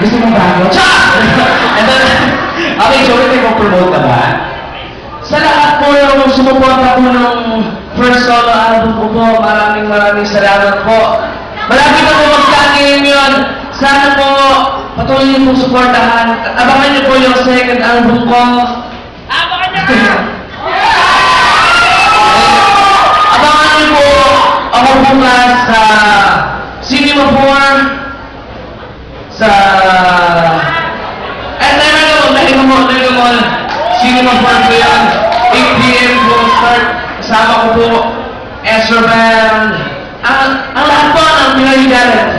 Gusto mo bago? Cha! Ito na. Okay, Joey, may promote ka ba? Sa lahat po yung sumuporta po ng first solo album ko po, maraming salamat po. Malapit na po mag-game yun. Sana po patuloy niyo pong suportahan. Abangan niyo po yung second album ko. Abangan niyo! Abangan niyo po ako bukas sa Cinema 4 sa Nahinga Mall. Cinema 4 po yan. 8 p.m. po start. Kasama ko po Ezra Band. Ang lahat po ng Pinoy Talent.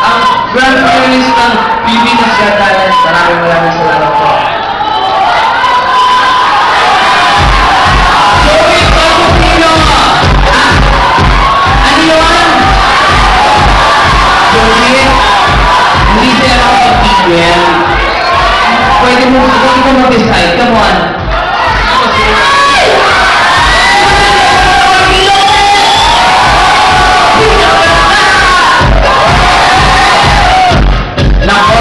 Ang grand finalist ng Pilipinas Got Talent. Maraming salamat po. Joey Pagupino! Ano yun? Joey, hindi siya nakapag-tigil. Pwede mo mag-decide. Come on. Nako,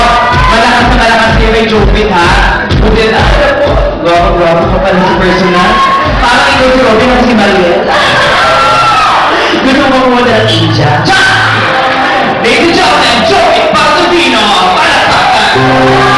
malakas kayo kay Jobit, ha? Kundi na, guwapo ka pala sa personal. Parang ikaw si Robin at si Mariel. Gusto mo mo na ng India. Cha! Ladies and gentlemen, Jobit Pagupino! Palakpakan!